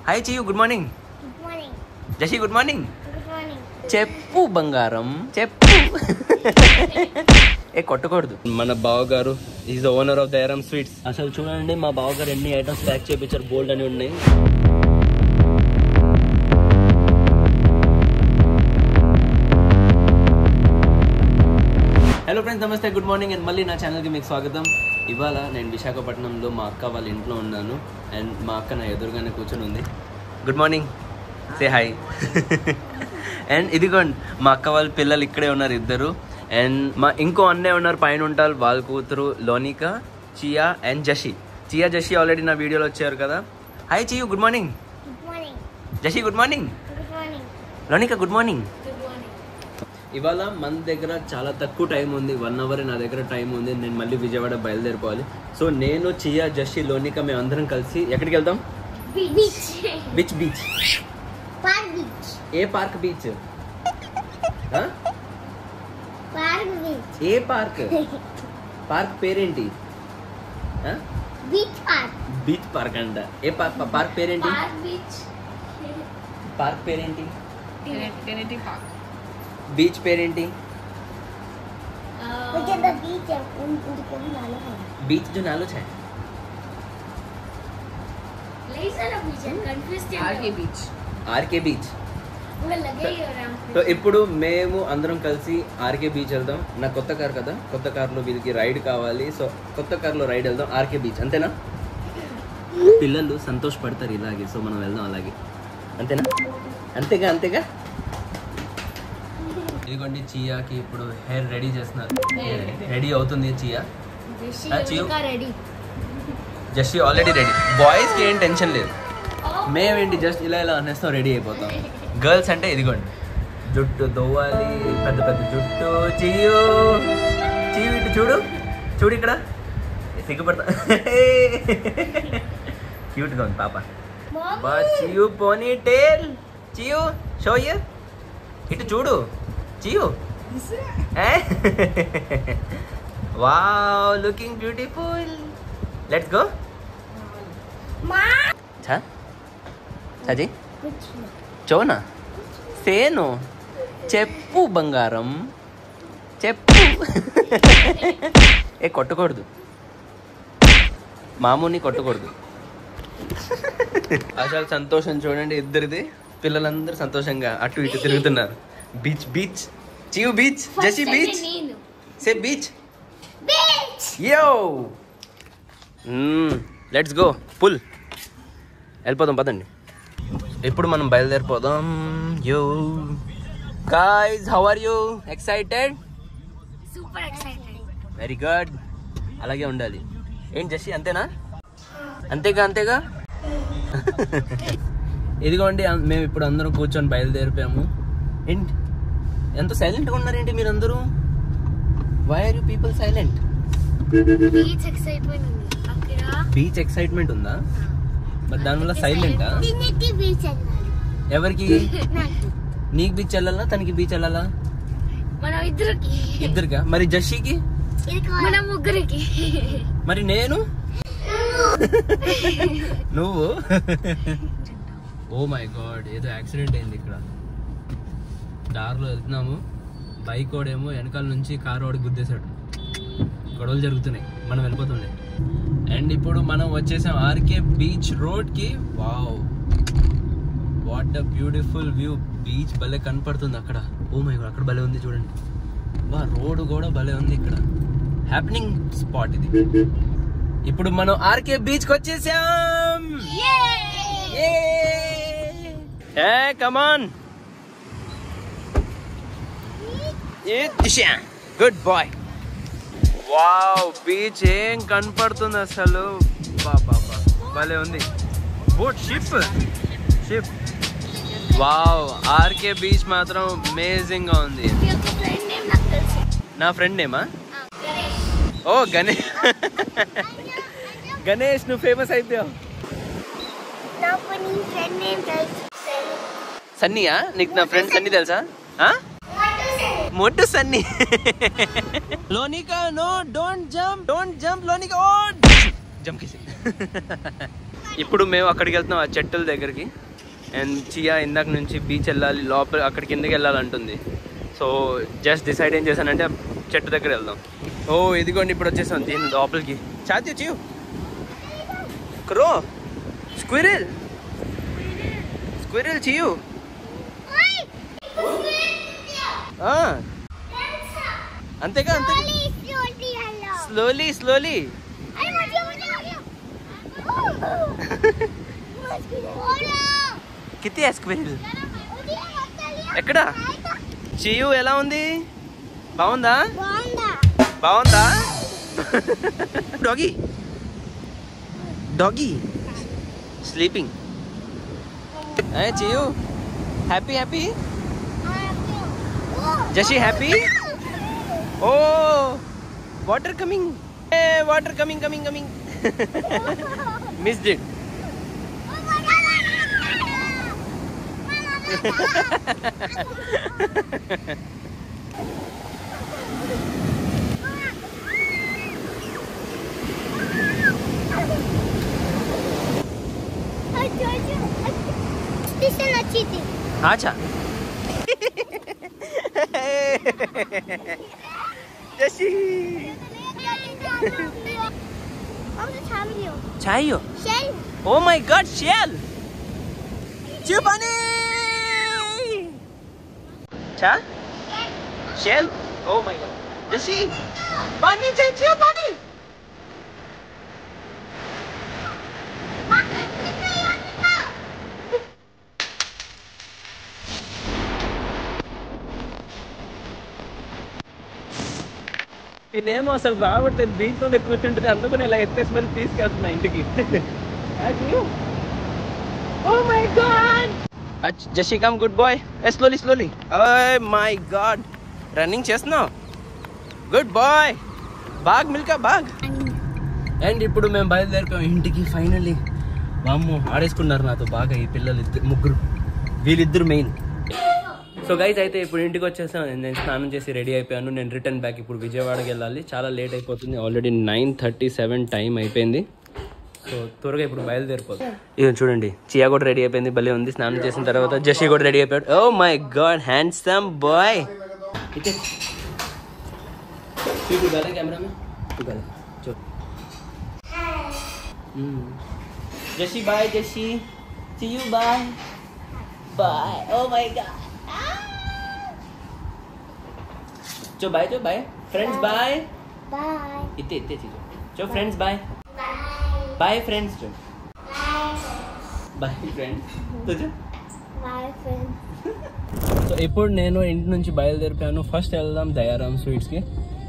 Hi Chiyu, good morning. Jashi, good morning. చెప్పు బంగారం, చెప్పు. ఏ కొట్టకూడదు. మన బావగారు is the owner of Dayaram sweets. అసలు చూడండి మా బావగారు ఎన్ని ఐటమ్స్ ప్యాక్ చేయించారు, బోల్డ్ అని ఉన్నాయి. హలో ఫ్రెండ్స్, నమస్తే, గుడ్ మార్నింగ్ అండ్ మళ్ళీ నా ఛానల్కి మీకు స్వాగతం. ఇవాళ నేను విశాఖపట్నంలో మా అక్క వాళ్ళ ఇంట్లో ఉన్నాను అండ్ మా అక్క నా ఎదురుగానే కూర్చొని ఉంది. Good morning, say hi. And ఇదిగోండి మా అక్క వాళ్ళ పిల్లలు ఇక్కడే ఉన్నారు ఇద్దరు. అండ్ మా ఇంకో అన్నయ్య ఉన్నారు పైన ఉంటారు, వాళ్ళ కూతురు లోనికా, చియా అండ్ జషి. చియా జషి ఆల్రెడీ నా వీడియోలో వచ్చారు కదా. Hi Chiyu, good morning. Jashi, good morning. Lonika, good morning. ఇవాళ మన దగ్గర చాలా తక్కువ టైం ఉంది, 1 hour నా దగ్గర టైం ఉంది. నేను మళ్ళీ విజయవాడ బయలుదేరిపోవాలి. సో నేను, చియా, జషి, లోనికా మేము అందరం కలిసి ఎక్కడికి వెళ్తాం? బీచ్. బీచ్ ఏ పార్క్? బీచ్ ఏ పార్క్? పార్క్ పేరేంటి? బీచ్ పార్క్ అంట. ఏ పార్క్ పేరేంటి? పార్క్ పేరేంటి? బీచ్ పేరేంటి? बीच जो नालो है ఆర్కే బీచ్. సో ఇప్పుడు మేము అందరం కలిసి ఆర్కే బీచ్ వెళ్దాం. నా కొత్త కార్ కదా, కొత్త కార్లో వీళ్ళకి రైడ్ కావాలి. సో కొత్త కార్లో రైడ్ వెళ్దాం ఆర్కే బీచ్. అంతేనా? పిల్లలు సంతోషపడతారు ఇలాగే. సో మనం వెళ్దాం అలాగే. అంతేనా? అంతేగా. ఇదిగోండి చియాకి ఇప్పుడు హెయిర్ రెడీ చేస్తున్నారు. రెడీ అవుతుంది chia. Just already ready. Boys కి ఏం టెన్షన్ లేదు, మేమేంటి జస్ట్ ఇలా అనేస్తాం, రెడీ అయిపోతాం. గర్ల్స్ అంటే ఇదిగోండి జుట్టు దొవ్వాలి, పెద్ద పెద్ద జుట్టు. చియు ఇటు చూడు ఇక్కడ సిగ్గుపడతా. క్యూట్ గా ఉంది పాప. చియు పోనీ టేల్. Chiu show here. ఇటు చూడు Chiyu. Wow, looking beautiful. Let's go. సాజీ చోనా సేను. చెప్పు బంగారం, చెప్పు. ఏ కొట్టకూడదు, మామూని కొట్టకూడదు. అసలు సంతోషం చూడండి ఇద్దరిది. పిల్లలందరూ సంతోషంగా అటు ఇటు తిరుగుతున్నారు. Beach Chiyu beach, Jashi beach. Say beach. Yo let's go. Pool వెళ్ళిపోదాం పదండి. ఇప్పుడు మనం బయలుదేరిపోదాం. Yo guys, how are you? Excited? Super excited. Very good, అలాగే ఉండాలి. ఏంటి జషి, అంతేనా? అంతేగా. ఇదిగోండి మేము ఇప్పుడు అందరం కూర్చొని బయలుదేరిపోయాము. ఏంటి ఎంత సైలెంట్గా ఉన్నారేంటి మీరందరూ? Why are you people silent? Beach excitement ఉందా? మరి దానివల్ల సైలెంటా? ఎవరికి? నీకు బీచ్ వెళ్ళాలా, తనకి బీచ్ వెళ్ళాలా? ఇద్దరికా? మరి జషికి? ముగ్గురికి. మరి నేను? నువ్వు? ఓ మై గాడ్, ఏదో యాక్సిడెంట్ అయింది ఇక్కడ. దారిలో వెళ్తున్నాము, బైక్ ఓడేమో వెనకాల నుంచి కారు వాడికి గుద్దేశాడు. గొడవలు జరుగుతున్నాయి, మనం వెళ్ళిపోతుండే. అండ్ ఇప్పుడు మనం వచ్చేసాం ఆర్కే బీచ్ రోడ్కి. Wow, what a beautiful view. Beach భలే కనపడుతుంది అక్కడ. ఓ మై గాడ్, అక్కడ భలే ఉంది చూడండి. వా, రోడ్ కూడా భలే ఉంది ఇక్కడ. హ్యాపెనింగ్ స్పాట్ ఇది. ఇప్పుడు మనం ఆర్కే బీచ్కి వచ్చేసాం. Come on. Good boy. Wow, beach ఏం కనపడుతుంది అసలు. బాబా భలే ఉంది. Boat, ship. Wow, RK beach మాత్రం అమేజింగ్ గా ఉంది. నా ఫ్రెండ్ నేమా? ఓ గణేష్, నువ్వు ఫేమస్ అయిపోయావు. సన్నీయా? నీకు నా ఫ్రెండ్ సన్నీ తెలుసా? మోటు Sunny. Lonika, no, don't jump Lonika. Oh jump చేసి. ఇప్పుడు మేము అక్కడికి వెళ్తున్నాం ఆ చెట్టుల దగ్గరికి. అండ్ చియా ఇందాక నుంచి బీచ్ వెళ్ళాలి, లోపల అక్కడి కిందకి వెళ్ళాలంటుంది. సో జస్ట్ డిసైడ్ ఏం చేశానంటే చెట్టు దగ్గర వెళ్దాం. ఓ ఇదిగోండి ఇప్పుడు వచ్చేసాం దీని లోపలికి. చాతి Chiyu crow squirrel squirrel Chiyu. అంతేగా అంతే. Slowly slowly. కితి స్క్విరిల్ ఎక్కడ? చియు ఎలా ఉంది? బాగుందా? బాగుందా? Doggy doggy sleeping. Chiyu happy happy. Jashi happy. Oh water coming, water coming coming coming. Missed it. अच्छा जशी चाहिए. Oh my God, shell. Chupani. Cha? Shell. Oh my God. Jesse. Bunny, चाहिए bunny. నేనేమో అసలు రావట్లేదు, దీంట్లోనే కూర్చుంటుంది, అందుకని ఇలా ఎత్తేసి మరి తీసుకెళ్తున్నా ఇంటికి. Oh my God! Just come, good boy. Slowly, slowly. Oh my God! Running చేస్తున్నావు. Good boy. Bhaag Milkha Bhaag. And ఇప్పుడు మేము బయలుదేరిపోయాం ఇంటికి ఫైనల్లీ. వామ్మో ఆడేసుకున్నారు నాతో బాగా ఈ పిల్లలు ముగ్గురు, వీళ్ళిద్దరు మెయిన్. సో గైస్ అయితే ఇప్పుడు ఇంటికి వచ్చేసాను. నేను స్నానం చేసి రెడీ అయిపోయాను. నేను రిటర్న్ బ్యాక్ ఇప్పుడు విజయవాడకి వెళ్ళాలి. చాలా లేట్ అయిపోతుంది, ఆల్రెడీ 9:37 టైం అయిపోయింది. సో త్వరగా ఇప్పుడు బయలుదేరిపోతుంది. ఇది చూడండి, చియా కూడా రెడీ అయిపోయింది, భలే ఉంది. స్నానం చేసిన తర్వాత జషి కూడా రెడీ అయిపోయాడు. Oh my god, handsome boy. Jashi bye, Jashi Chiyu bye bye. Oh my god. चो बाय फ्रेंड्स बाय बाय. इतने इतने चीज़ चो फ्रेंड्स बाय बाय फ्रेंड्स चो बाय फ्रेंड्स तुझे बाय फ्रेंड्स. సో ఇప్పుడు నేను ఇంటి నుంచి బయలుదేరిపోయాను. ఫస్ట్ వెళ్దాం దయారామ్ స్వీట్స్కి.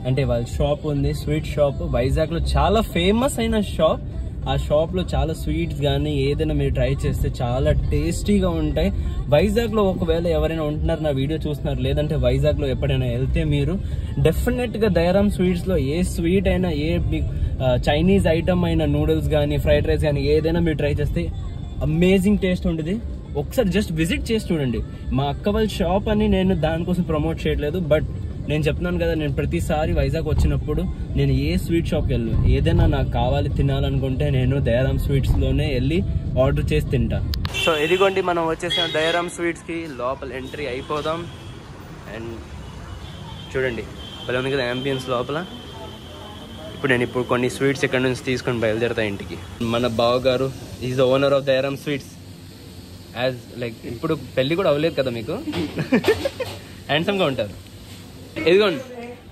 అంటే వాళ్ళ షాప్ ఉంది, స్వీట్ షాప్ వైజాగ్లో చాలా ఫేమస్ అయిన షాప్. ఆ షాప్లో చాలా స్వీట్స్ కానీ ఏదైనా మీరు ట్రై చేస్తే చాలా టేస్టీగా ఉంటాయి. వైజాగ్లో ఒకవేళ ఎవరైనా ఉంటున్నారు, నా వీడియో చూస్తున్నారు, లేదంటే వైజాగ్లో ఎప్పుడైనా వెళ్తే మీరు డెఫినెట్గా దయారామ్ స్వీట్స్లో ఏ స్వీట్ అయినా, ఏ చైనీస్ ఐటమ్ అయినా, నూడిల్స్ కానీ ఫ్రైడ్ రైస్ కానీ ఏదైనా మీరు ట్రై చేస్తే అమేజింగ్ టేస్ట్ ఉంటుంది. ఒకసారి జస్ట్ విజిట్ చేసి చూడండి. మా అక్క వాళ్ళ షాప్ అని నేను దానికోసం ప్రమోట్ చేయట్లేదు, బట్ నేను చెప్తున్నాను కదా, నేను ప్రతిసారి వైజాగ్ వచ్చినప్పుడు నేను ఏ స్వీట్ షాప్కి వెళ్ళను, ఏదైనా నాకు కావాలి తినాలనుకుంటే నేను దయారామ్ స్వీట్స్లోనే వెళ్ళి ఆర్డర్ చేసి తింటా. సో ఇదిగోండి మనం వచ్చేసాం దయారామ్ స్వీట్స్కి. లోపల ఎంట్రీ అయిపోదాం. అండ్ చూడండి భలే ఉంది కదా అంబియన్స్ లోపల. ఇప్పుడు నేను కొన్ని స్వీట్స్ ఇక్కడ నుంచి తీసుకొని బయలుదేరుతా ఇంటికి. మన బావగారు is the owner of Dayaram sweets. As like ఇప్పుడు పెళ్ళి కూడా అవ్వలేదు కదా మీకు, హ్యాండ్సమ్గా ఉంటారు. ఇదిగోండి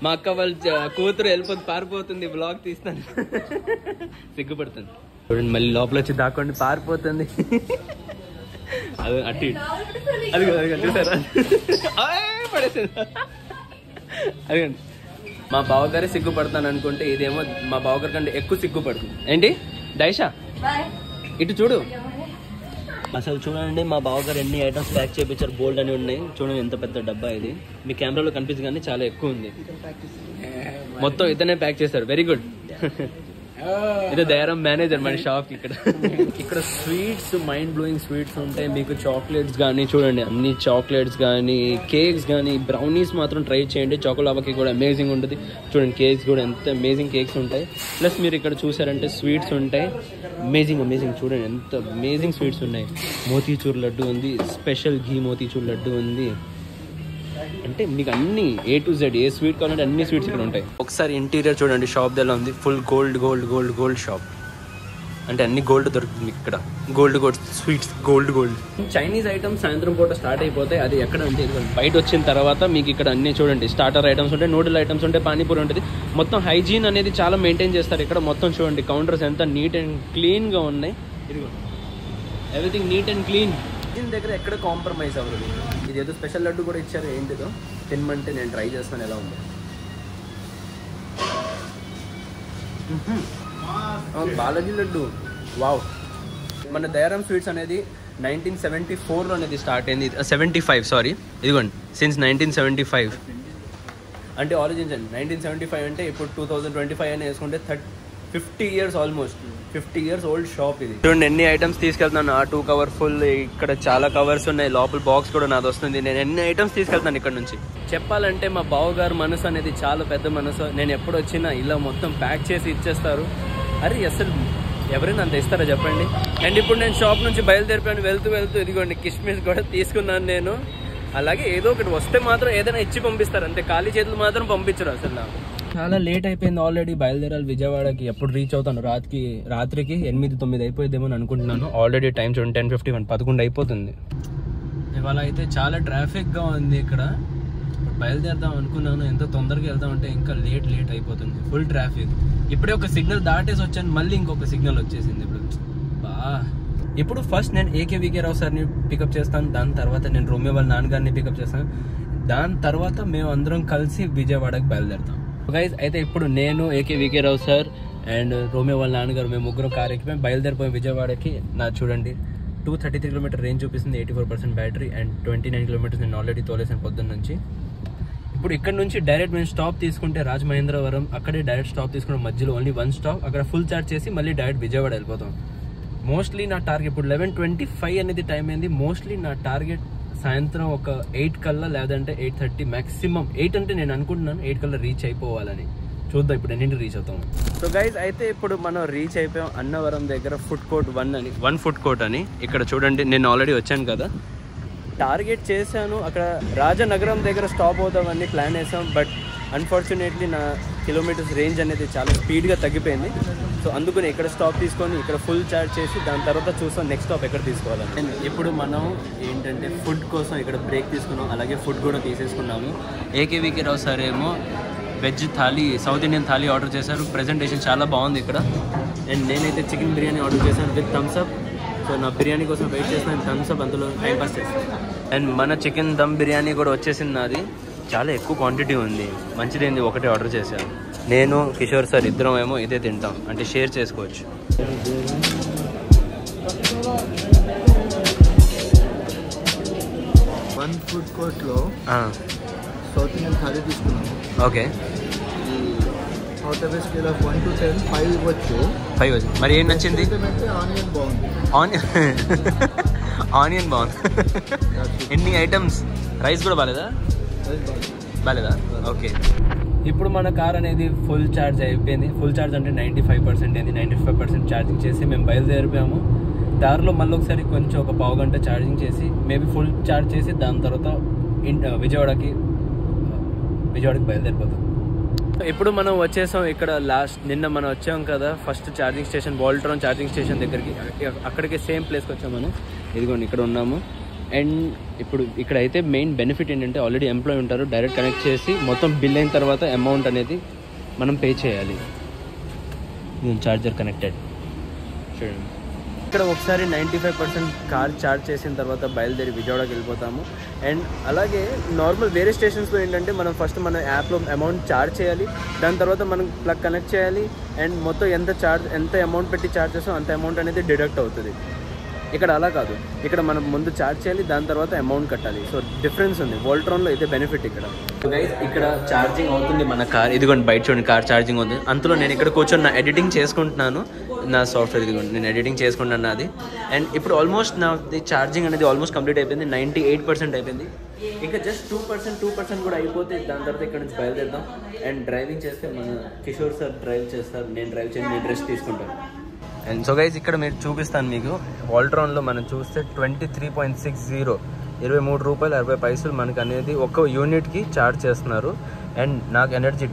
మా అక్క వాళ్ళ కూతురు వెళ్ళిపోతుంది, పారిపోతుంది, బ్లాగ్ తీస్తాను, సిగ్గుపడుతుంది. చూడండి మళ్ళీ లోపల వచ్చి దాక్కోండి, పారిపోతుంది. అది అటు అది చూసారా, పడేసింది. అదిగోండి మా బావగారే సిగ్గుపడతాను అనుకుంటే ఇదేమో మా బావగారి కంటే ఎక్కువ సిగ్గుపడుతుంది. ఏంటి డైషా ఇటు చూడు. అసలు చూడండి మా బావగారు ఎన్ని ఐటమ్స్ ప్యాక్ చేయించారు, బోల్డ్ అని ఉన్నాయి. చూడండి ఎంత పెద్ద డబ్బా ఇది, మీ కెమెరాలో కనిపిస్తుంది కానీ చాలా ఎక్కువ ఉంది. మొత్తం ఇతనే ప్యాక్ చేశారు, వెరీ గుడ్. ఇదే దయారామ్ మేనేజర్ మన షాప్. ఇక్కడ స్వీట్స్ మైండ్ బ్లోయింగ్ స్వీట్స్ ఉంటాయి. మీకు చాక్లెట్స్ కానీ చూడండి, అన్ని చాక్లెట్స్ కానీ కేక్స్ కానీ బ్రౌనీస్ మాత్రం ట్రై చేయండి. చాకోలావాకి కూడా అమేజింగ్ ఉంటుంది. చూడండి కేక్స్ కూడా ఎంత అమేజింగ్ కేక్స్ ఉంటాయి. ప్లస్ మీరు ఇక్కడ చూసారంటే స్వీట్స్ ఉంటాయి. అమేజింగ్ చూడండి ఎంత అమేజింగ్ స్వీట్స్ ఉన్నాయి. మోతీచూర్ లడ్డు ఉంది, స్పెషల్ ఘీ మోతీచూర్ లడ్డు ఉంది. అంటే మీకు అన్ని A to Z A sweet కావాలంటే అన్ని స్వీట్స్ ఇక్కడ ఉంటాయి. ఒకసారి ఇంటీరియర్ చూడండి, షాప్ దగ్గర ఉంది. Full gold shop. అంటే అన్ని గోల్డ్ దొరుకుతుంది ఇక్కడ. Gold sweets gold. Chinese items సాయంత్రం పూట స్టార్ట్ అయిపోతాయి. అది ఎక్కడ అంటే బయట వచ్చిన తర్వాత మీకు ఇక్కడ అన్ని చూడండి, స్టార్టర్ ఐటమ్స్ ఉంటాయి, నూడిల్ ఐటమ్స్ ఉంటాయి, పానీపూరి ఉంటుంది. మొత్తం హైజీన్ అనేది చాలా మెయింటైన్ చేస్తారు ఇక్కడ. మొత్తం చూడండి కౌంటర్స్ ఎంత నీట్ అండ్ క్లీన్గా ఉన్నాయి. Everything neat and clean. దీని దగ్గర ఎక్కడ కాంప్రమైజ్ అవ్వదు. ఇది ఏదో స్పెషల్ లడ్డు కూడా ఇచ్చారు, ఏంటిదో తినమంటే నేను ట్రై చేస్తాను ఎలా ఉంది. బాలాజీ లడ్డు వావ్. మన దయారాం స్వీట్స్ అనేది 1974లో అనేది స్టార్ట్ అయింది. 75 సారీ, ఇదిగోండి సిన్స్ 1975 అంటే ఆరిజిన్స్ అండి. 1975 అంటే ఇప్పుడు 2025 అని వేసుకుంటే 50 years almost 50 years old shop ఇది. చూడండి ఎన్ని ఐటమ్స్ తీసుకెళ్తున్నాను. ఆ 2 కవర్ ఫుల్, ఇక్కడ చాలా కవర్స్ ఉన్నాయి, లోపల బాక్స్ కూడా నాది వస్తుంది. నేను ఎన్ని ఐటమ్స్ తీసుకెళ్తాను ఇక్కడ నుంచి. చెప్పాలంటే మా బావగారు మనసు అనేది చాలా పెద్ద మనసు. నేను ఎప్పుడు వచ్చినా ఇలా మొత్తం ప్యాక్ చేసి ఇచ్చేస్తారు. అరే అసలు ఎవరైనా అంత ఇస్తారా చెప్పండి. అండ్ ఇప్పుడు నేను షాప్ నుంచి బయలుదేరిపోయాను. వెళ్తూ ఇదిగోండి కిష్మిష్ కూడా తీసుకున్నాను నేను. అలాగే ఏదో ఒకటి వస్తే మాత్రం ఏదైనా ఇచ్చి పంపిస్తారు అంతే, ఖాళీ చేతులు మాత్రం పంపించరు అసలు. నాకు చాలా లేట్ అయిపోయింది ఆల్రెడీ. బయలుదేరాలి విజయవాడకి. ఎప్పుడు రీచ్ అవుతాను? రాత్రికి 8-9 అయిపోయిద్దేమో అని అనుకుంటున్నాను. ఆల్రెడీ టైం చూడండి 10:51, 11 అయిపోతుంది. ఇవాళ అయితే చాలా ట్రాఫిక్గా ఉంది ఇక్కడ. బయలుదేరదాం అనుకున్నాను, ఎంతో తొందరగా వెళ్దామంటే ఇంకా లేట్ అయిపోతుంది. Full traffic. ఇప్పుడే ఒక సిగ్నల్ దాటేసి వచ్చాను, మళ్ళీ ఇంకొక సిగ్నల్ వచ్చేసింది ఇప్పుడు ఫస్ట్ నేను AKVK రావు సార్ని పికప్ చేస్తాను. దాని తర్వాత నేను రోమియో వాళ్ళ నాన్నగారిని పికప్ చేస్తాను. దాని తర్వాత మేము అందరం కలిసి విజయవాడకి బయలుదేరుతాం. గైస్ అయితే ఇప్పుడు నేను AKVK Rao sir and Romeo వాళ్ళ నాన్నగారు మేము ముగ్గురు కార్ ఎక్కి బయలుదేరిపోయాం విజయవాడకి. నా చూడండి 233 km రేంజ్ చూపిస్తుంది, 84% బ్యాటరీ అండ్ 29 km నేను ఆల్రెడీ తోలేసాను పొద్దున్న నుంచి. ఇప్పుడు ఇక్కడ నుంచి డైరెక్ట్ మేము స్టాప్ తీసుకుంటే రాజమహేంద్రవరం, అక్కడే డైరెక్ట్ స్టాప్ తీసుకుంటే మధ్యలో ఓన్లీ 1 స్టాప్, అక్కడ ఫుల్ చార్జ్ చేసి మళ్ళీ డైరెక్ట్ విజయవాడ వెళ్ళిపోతాం. మోస్ట్లీ నా టార్గెట్ ఇప్పుడు 11:25 అనేది టైం అయింది. మోస్ట్లీ నా టార్గెట్ సాయంత్రం ఒక 8 కల్లా, లేదంటే 8:30 మ్యాక్సిమం. 8 అంటే నేను అనుకుంటున్నాను 8 కల్లా రీచ్ అయిపోవాలని. చూద్దాం ఇప్పుడు ఎన్నింటి రీచ్ అవుతాము. సో గైజ్ అయితే ఇప్పుడు మనం రీచ్ అయిపోయాం అన్నవరం దగ్గర ఫుడ్ కోర్ట్ 1 ఫుడ్ కోర్ట్ అని. ఇక్కడ చూడండి నేను ఆల్రెడీ వచ్చాను కదా, టార్గెట్ చేశాను. అక్కడ రాజనగరం దగ్గర స్టాప్ అవుతామని ప్లాన్ వేసాం. బట్ అన్ఫార్చునేట్లీ నా కిలోమీటర్స్ రేంజ్ అనేది చాలా స్పీడ్గా తగ్గిపోయింది. సో అందుకని ఇక్కడ స్టాప్ తీసుకొని ఇక్కడ ఫుల్ చార్జ్ చేసి దాని తర్వాత చూస్తాం నెక్స్ట్ స్టాప్ ఎక్కడ తీసుకోవాలని. అండ్ ఇప్పుడు మనం ఏంటంటే ఫుడ్ కోసం ఇక్కడ బ్రేక్ తీసుకున్నాం, అలాగే ఫుడ్ కూడా తీసేసుకున్నాము. AKVK రావు సార్ ఏమో veg thali, south Indian thali order చేశారు. ప్రెజెంటేషన్ చాలా బాగుంది ఇక్కడ. అండ్ నేనైతే చికెన్ బిర్యానీ ఆర్డర్ చేశాను విత్ థమ్స్అప్. సో నా బిర్యానీ కోసం వెయిట్ చేస్తాను, థమ్స్అప్ అందులో టైం పాస్ చేస్తాను. అండ్ మన చికెన్ దమ్ బిర్యానీ కూడా వచ్చేసింది. నాది చాలా ఎక్కువ క్వాంటిటీ ఉంది, మంచిదేంది ఒకటే ఆర్డర్ చేశాను. నేను కిషోర్ సార్ ఇద్దరం ఏమో ఇదే తింటాం, అంటే షేర్ చేసుకోవచ్చు. వన్ ఫుడ్ కోర్ట్లో సౌత్ ఇండియన్ థాలీ తీసుకున్నాము. Okay, out of scale of 1 to 10 5 ఇవ్వచ్చు. 5 వచ్చి మరి ఏం నచ్చింది? ఆనియన్ బాగుంది. ఆనియన్ బాగుంది. ఎన్ని ఐటమ్స్? రైస్ కూడా బాగాలేదా? ఓకే. ఇప్పుడు మన కార్ అనేది ఫుల్ ఛార్జ్ అయిపోయింది. ఫుల్ ఛార్జ్ అంటే 95% అయింది. 95% ఛార్జింగ్ చేసి మేము బయలుదేరిపోయాము. దారిలో మళ్ళీ ఒకసారి కొంచెం ఒక పావు గంట ఛార్జింగ్ చేసి మేబీ ఫుల్ ఛార్జ్ చేసి దాని తర్వాత విజయవాడకి బయలుదేరిపోతాం. ఇప్పుడు మనం వచ్చేసాం ఇక్కడ. నిన్న మనం వచ్చాం కదా first charging station, Voltron charging station దగ్గరికి. అక్కడికి సేమ్ ప్లేస్కి వచ్చాం మనం. ఇదిగోండి ఇక్కడ ఉన్నాము. అండ్ ఇప్పుడు ఇక్కడ అయితే మెయిన్ బెనిఫిట్ ఏంటంటే ఆల్రెడీ ఎంప్లాయీ ఉంటారు, డైరెక్ట్ కనెక్ట్ చేసి మొత్తం బిల్ అయిన తర్వాత అమౌంట్ అనేది మనం పే చేయాలి. ఛార్జర్ కనెక్టెడ్ చూడండి. ఇక్కడ ఒకసారి 95% కార్ ఛార్జ్ చేసిన తర్వాత బయలుదేరి విజయవాడకి వెళ్ళిపోతాము. అండ్ అలాగే నార్మల్ వేరే స్టేషన్స్లో ఏంటంటే మనం ఫస్ట్ మన యాప్లో అమౌంట్ ఛార్జ్ చేయాలి, దాని తర్వాత మనం ప్లగ్ కనెక్ట్ చేయాలి. అండ్ మొత్తం ఎంత అమౌంట్ పెట్టి ఛార్జ్ చేస్తాం అంత అమౌంట్ అనేది డిడక్ట్ అవుతుంది. ఇక్కడ అలా కాదు, ఇక్కడ మనం ముందు ఛార్జ్ చేయాలి, దాని తర్వాత అమౌంట్ కట్టాలి. సో డిఫరెన్స్ ఉంది. వోల్ట్రాన్లో అయితే బెనిఫిట్ ఇక్కడ. ఇక్కడ ఛార్జింగ్ అవుతుంది మన కార్. ఇదిగోండి బయట చూడండి కార్ ఛార్జింగ్ అవుతుంది. అంతలో నేను ఇక్కడ కూర్చొని నా ఎడిటింగ్ చేసుకుంటున్నాను. నా సాఫ్ట్వేర్ ఇదిగోండి నేను ఎడిటింగ్ చేసుకుంటున్నాను అది. అండ్ ఇప్పుడు ఆల్మోస్ట్ నాది ఛార్జింగ్ అనేది ఆల్మోస్ట్ కంప్లీట్ అయిపోయింది. 98% అయిపోయింది. ఇంకా జస్ట్ 2% కూడా అయిపోతే దాని తర్వాత ఇక్కడ నుంచి బయలుదేరుతాం. అండ్ డ్రైవింగ్ చేస్తే మన కిషోర్ సార్ డ్రైవ్ చేస్తారు, నేను డ్రైవ్ చేసి నేను రెస్ట్ తీసుకుంటాను. అండ్ సో గైస్ ఇక్కడ మీరు చూపిస్తాను మీకు వాల్ట్రాన్లో మనం చూస్తే 23.60 ₹23.60 మనకు అనేది ఒక యూనిట్కి ఛార్జ్ చేస్తున్నారు. అండ్ నాకు ఎనర్జీ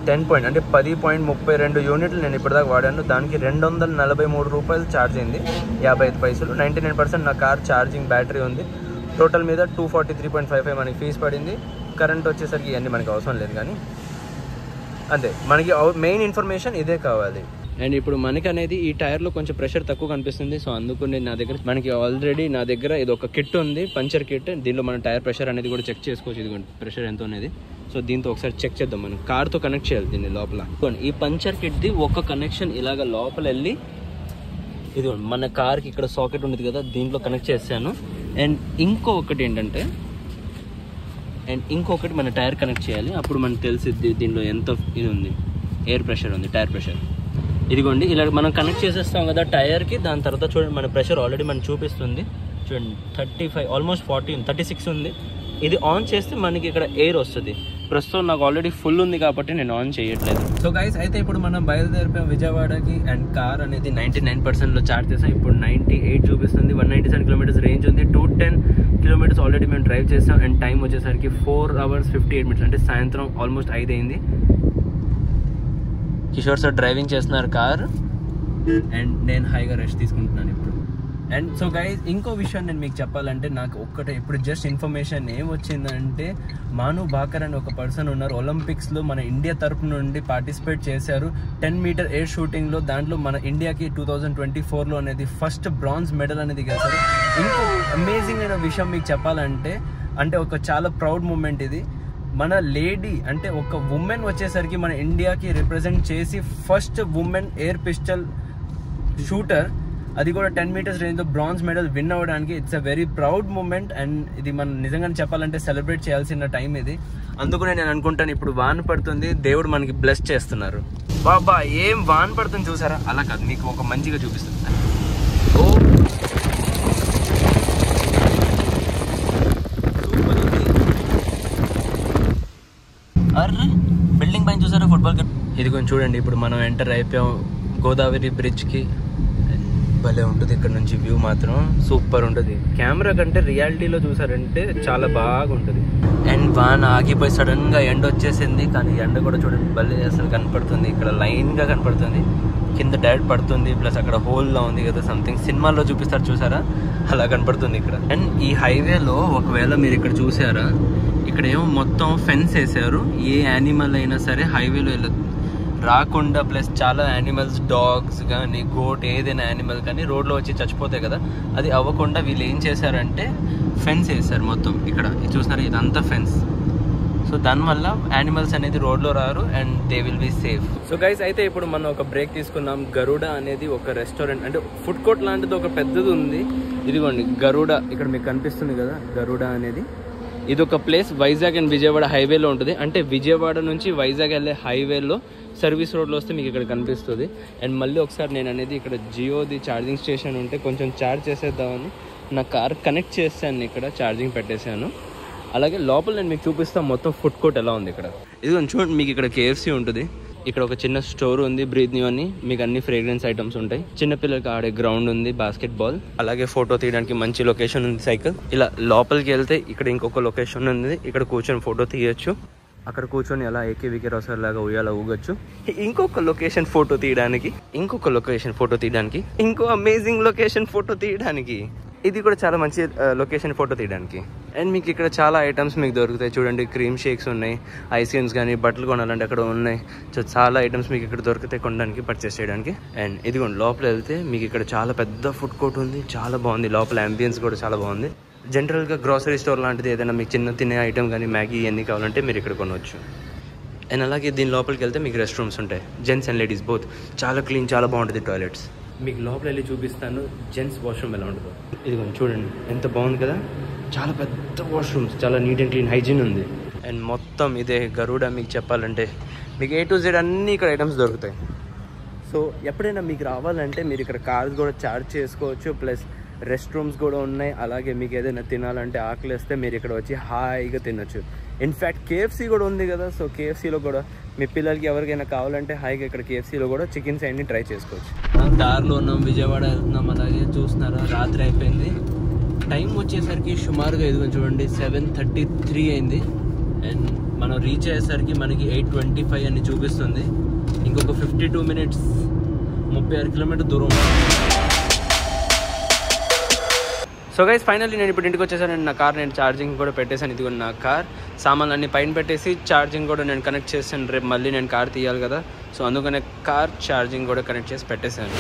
10.32 యూనిట్లు నేను ఇప్పటిదాకా వాడాను. దానికి ₹243 ఛార్జ్ అయింది, 55 పైసలు. 99% నా కార్ ఛార్జింగ్ బ్యాటరీ ఉంది. టోటల్ మీద 243.55 మనకి ఫీజు పడింది. కరెంట్ వచ్చేసరికి ఇవన్నీ మనకి అవసరం లేదు, కానీ అంతే. మనకి మెయిన్ ఇన్ఫర్మేషన్ ఇదే కావాలి. అండ్ ఇప్పుడు మనకి అనేది ఈ టైర్లో కొంచెం ప్రెషర్ తక్కువ కనిపిస్తుంది. సో అందుకు నేను మనకి ఆల్రెడీ నా దగ్గర ఇది ఒక కిట్ ఉంది, పంచర్ కిట్. దీనిలో మన టైర్ ప్రెషర్ అనేది కూడా చెక్ చేసుకోవచ్చు. ఇది ప్రెషర్ ఎంత అనేది. సో దీంతో ఒకసారి చెక్ చేద్దాం. మనం కార్తో కనెక్ట్ చేయాలి దీన్ని లోపల. ఈ పంచర్ కిట్ది ఒక కనెక్షన్ ఇలాగ లోపల వెళ్ళి ఇది మన కార్కి ఇక్కడ సాకెట్ ఉండేది కదా, దీంట్లో కనెక్ట్ చేశాను. అండ్ ఇంకొకటి మన టైర్ కనెక్ట్ చేయాలి. అప్పుడు మనకు తెలిసిద్ది దీనిలో ఎంత ఇది ఉంది, ఎయిర్ ప్రెషర్ ఉంది, టైర్ ప్రెషర్. ఇదిగోండి ఇలా మనం కనెక్ట్ చేసేస్తాం కదా టైర్కి. దాని తర్వాత చూడండి మన ప్రెషర్ ఆల్రెడీ మనం చూపిస్తుంది. చూడండి 35 ఆల్మోస్ట్ 36 ఉంది. ఇది ఆన్ చేస్తే మనకి ఇక్కడ ఎయిర్ వస్తుంది. ప్రస్తుతం నాకు ఆల్రెడీ ఫుల్ ఉంది కాబట్టి నేను ఆన్ చేయట్లేదు. సో గైస్ అయితే ఇప్పుడు మనం బయలుదేరిపోయాం విజయవాడకి. అండ్ కార్ అనేది 99%లో ఛార్జ్ చేసాం. ఇప్పుడు 98 చూపిస్తుంది. 197 కిలోమీటర్స్ రేంజ్ ఉంది. 210 కిలోమీటర్స్ ఆల్రెడీ మేము డ్రైవ్ చేసాం. అండ్ టైం వచ్చేసరికి 4 hours 58 minutes, అంటే సాయంత్రం ఆల్మోస్ట్ 5 అయింది. కిషోర్ సార్ డ్రైవింగ్ చేస్తున్నారు కార్, అండ్ నేను హాయిగా రెస్ట్ తీసుకుంటున్నాను ఇప్పుడు. అండ్ సో గైస్ ఇంకో విషయం నేను మీకు చెప్పాలంటే, నాకు ఒక్కటే ఇప్పుడు జస్ట్ ఇన్ఫర్మేషన్ ఏమొచ్చిందంటే, మాను భాకర్ అని ఒక పర్సన్ ఉన్నారు, ఒలింపిక్స్లో మన ఇండియా తరపు నుండి పార్టిసిపేట్ చేశారు 10 మీటర్ ఎయిర్ షూటింగ్లో. దాంట్లో మన ఇండియాకి 2024లో అనేది ఫస్ట్ బ్రాంజ్ మెడల్ అనేది గెలిచారు. ఇంకో అమేజింగ్ అయిన విషయం మీకు చెప్పాలంటే, అంటే ఒక చాలా ప్రౌడ్ మూమెంట్ ఇది. మన లేడీ అంటే ఒక ఉమెన్ వచ్చేసరికి మన ఇండియాకి రిప్రజెంట్ చేసి first women air pistol shooter, అది కూడా 10 మీటర్స్ రేంజ్లో బ్రాంజ్ మెడల్ విన్ అవ్వడానికి it's a very proud moment. And ఇది మనం నిజంగానే చెప్పాలంటే సెలబ్రేట్ చేయాల్సిన టైం ఇది. అందుకనే నేను అనుకుంటాను ఇప్పుడు వాన పడుతుంది, దేవుడు మనకి బ్లెస్ చేస్తున్నారు. బాబా ఏం వాన పడుతుంది చూసారా? అలా కాదు, మీకు ఒక మంచిగా చూపిస్తుంది. ఓ అర్రే బిల్డింగ్ పైన చూసారా ఫుట్బాల్. ఇది కొంచెం చూడండి, ఇప్పుడు మనం ఎంటర్ అయిపోయాం గోదావరి బ్రిడ్జ్కి. భలే ఉంటుంది ఇక్కడ నుంచి వ్యూ, మాత్రం సూపర్ ఉంటుంది. కెమెరా కంటే రియాలిటీలో చూసారంటే చాలా బాగుంటుంది. అండ్ వాన ఆగిపోయి సడన్గా ఎండ వచ్చేసింది, కానీ ఎండ కూడా చూడండి భలే అసలు కనపడుతుంది. ఇక్కడ లైన్గా కనపడుతుంది, కింద డైరెక్ట్ పడుతుంది, ప్లస్ అక్కడ హోల్లా ఉంది కదా సంథింగ్ సినిమాల్లో చూపిస్తారు చూసారా, అలా కనపడుతుంది ఇక్కడ. అండ్ ఈ హైవేలో ఒకవేళ మీరు ఇక్కడ చూసారా, ఇక్కడ ఏమో మొత్తం ఫెన్స్ వేసారు. ఏ యానిమల్ అయినా సరే హైవేలో రాకుండా, ప్లస్ చాలా యానిమల్స్ డాగ్స్ కానీ గోట్ ఏదైనా యానిమల్ కానీ రోడ్లో వచ్చి చచ్చిపోతాయి కదా, అది అవ్వకుండా వీళ్ళు ఏం చేశారంటే ఫెన్స్ వేసారు మొత్తం. ఇక్కడ చూసినారు ఇదంతా ఫెన్స్. సో దానివల్ల యానిమల్స్ అనేది రోడ్లో రారు and they will be safe. So guys అయితే ఇప్పుడు మనం ఒక బ్రేక్ తీసుకున్నాం. గరుడ అనేది ఒక రెస్టారెంట్, అంటే ఫుడ్ కోర్ట్ లాంటిది ఒక పెద్దది ఉంది. ఇదిగోండి గరుడ, ఇక్కడ మీకు కనిపిస్తుంది కదా గరుడ అనేది. ఇది ఒక ప్లేస్ వైజాగ్ అండ్ విజయవాడ హైవేలో ఉంటుంది. అంటే విజయవాడ నుంచి వైజాగ్ వెళ్ళే హైవేలో సర్వీస్ రోడ్లో వస్తే మీకు ఇక్కడ కనిపిస్తుంది. అండ్ మళ్ళీ ఒకసారి నేను అనేది ఇక్కడ జియోది ఛార్జింగ్ స్టేషన్ ఉంటే కొంచెం ఛార్జ్ చేసేద్దామని నా కార్ కనెక్ట్ చేశాను, ఇక్కడ ఛార్జింగ్ పెట్టేశాను. అలాగే లోపల నేను మీకు చూపిస్తాను మొత్తం ఫుడ్ కోర్ట్ ఎలా ఉంది ఇక్కడ. ఇది చూడండి, మీకు ఇక్కడ KFC ఉంటుంది. ఇక్కడ ఒక చిన్న స్టోర్ ఉంది బ్రీత్ న్యూ అని, మీకు అన్ని ఫ్రేగ్రెన్స్ ఐటమ్స్ ఉంటాయి. చిన్నపిల్లలకి ఆడే గ్రౌండ్ ఉంది, బాస్కెట్ బాల్. అలాగే ఫోటో తీయడానికి మంచి లొకేషన్ ఉంది సైకిల్. ఇలా లోపలికి వెళ్తే ఇక్కడ ఇంకొక లొకేషన్ ఉంది, ఇక్కడ కూర్చొని ఫోటో తీయచ్చు. అక్కడ కూర్చొని అలా ఏకేవికే రసార్ లాగా ఉయ్యాల ఊగొచ్చు. ఇంకొక లొకేషన్ ఫోటో తీయడానికి, ఇంకొక లొకేషన్ ఫోటో తీయడానికి, ఇంకో అమేజింగ్ లొకేషన్ ఫోటో తీయడానికి. ఇది కూడా చాలా మంచి లొకేషన్ ఫోటో తీయడానికి. అండ్ మీకు ఇక్కడ చాలా ఐటమ్స్ మీకు దొరుకుతాయి. చూడండి క్రీమ్ షేక్స్ ఉన్నాయి, ఐస్ క్రీమ్స్ కానీ, బట్టలు కొనాలంటే అక్కడ ఉన్నాయి. సో చాలా ఐటమ్స్ మీకు ఇక్కడ దొరుకుతాయి కొనడానికి, పర్చేస్ చేయడానికి. అండ్ ఇదిగోండి లోపల వెళ్తే మీకు ఇక్కడ చాలా పెద్ద ఫుడ్ కోర్ట్ ఉంది, చాలా బాగుంది. లోపల అంబియన్స్ కూడా చాలా బాగుంది. జనరల్గా గ్రాసరీ స్టోర్ లాంటిది ఏదైనా మీకు చిన్న తినే ఐటమ్ కానీ మ్యాగీ ఇవన్నీ కావాలంటే మీరు ఇక్కడ కొనవచ్చు. అండ్ అలాగే దీని లోపలికి వెళ్తే మీకు రెస్ట్ రూమ్స్ ఉంటాయి, జెంట్స్ అండ్ లేడీస్ బోత్. చాలా క్లీన్, చాలా బాగుంటుంది టాయిలెట్స్. మీకు లోపల వెళ్ళి చూపిస్తాను జెంట్స్ వాష్రూమ్ ఎలా ఉంటుందో. ఇది చూడండి ఎంత బాగుంది కదా, చాలా పెద్ద వాష్రూమ్స్, చాలా నీట్ అండ్ క్లీన్, హైజీన్ ఉంది. అండ్ మొత్తం ఇదే గరుడ. మీకు చెప్పాలంటే మీకు A to Z అన్నీ ఇక్కడ ఐటమ్స్ దొరుకుతాయి. సో ఎప్పుడైనా మీకు రావాలంటే మీరు ఇక్కడ కార్స్ కూడా ఛార్జ్ చేసుకోవచ్చు, ప్లస్ రెస్ట్ రూమ్స్ కూడా ఉన్నాయి. అలాగే మీకు ఏదైనా తినాలంటే ఆకలిస్తే మీరు ఇక్కడ వచ్చి హాయిగా తినొచ్చు. ఇన్ఫ్యాక్ట్ కేఎఫ్సీ కూడా ఉంది కదా, సో కేఎఫ్సీలో కూడా మీ పిల్లలకి ఎవరికైనా కావాలంటే హాయిగా ఇక్కడ కేఎఫ్సీలో కూడా చికెన్ సైడ్ని ట్రై చేసుకోవచ్చు. దారిలో ఉన్నాం, విజయవాడ వెళ్తున్నాం. అలాగే చూస్తున్నారా రాత్రి అయిపోయింది. టైం వచ్చేసరికి సుమారుగా ఇదిగో చూడండి 7:33 అయింది. అండ్ మనం రీచ్ అయ్యేసరికి మనకి 8:25 అని చూపిస్తుంది. ఇంకొక 52 మినిట్స్ 36 కిలోమీటర్ దూరం ఉంటుంది. సో గైస్ ఫైనల్లీ నేను ఇప్పుడు ఇంటికి వచ్చేసాను. నా కార్ నేను ఛార్జింగ్ కూడా పెట్టేసాను. ఇదిగో నా కార్ సామాన్లు అన్ని పైన పెట్టేసి ఛార్జింగ్ కూడా నేను కనెక్ట్ చేసాను. రేపు మళ్ళీ నేను కార్ తీయాలి కదా, సో అందుకనే కార్ ఛార్జింగ్ కూడా కనెక్ట్ చేసి పెట్టేశాను.